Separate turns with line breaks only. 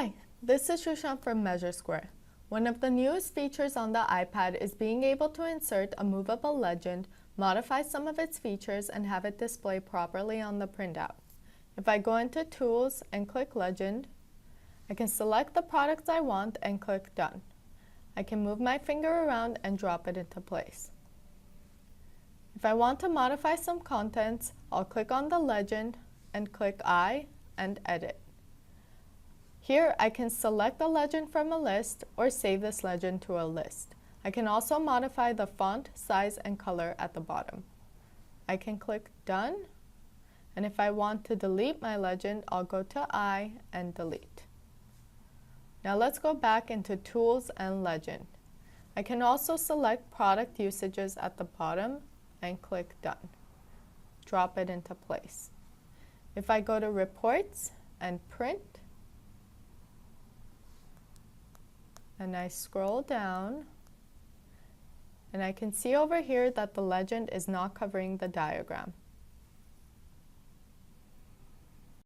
Hi, this is Shushan from MeasureSquare. One of the newest features on the iPad is being able to insert a movable legend, modify some of its features, and have it display properly on the printout. If I go into Tools and click Legend, I can select the products I want and click Done. I can move my finger around and drop it into place. If I want to modify some contents, I'll click on the legend and click I and Edit. Here I can select a legend from a list or save this legend to a list. I can also modify the font, size, and color at the bottom. I can click Done, and if I want to delete my legend, I'll go to I and Delete. Now let's go back into Tools and Legend. I can also select product usages at the bottom and click Done. Drop it into place. If I go to Reports and Print, and I scroll down, and I can see over here that the legend is not covering the diagram.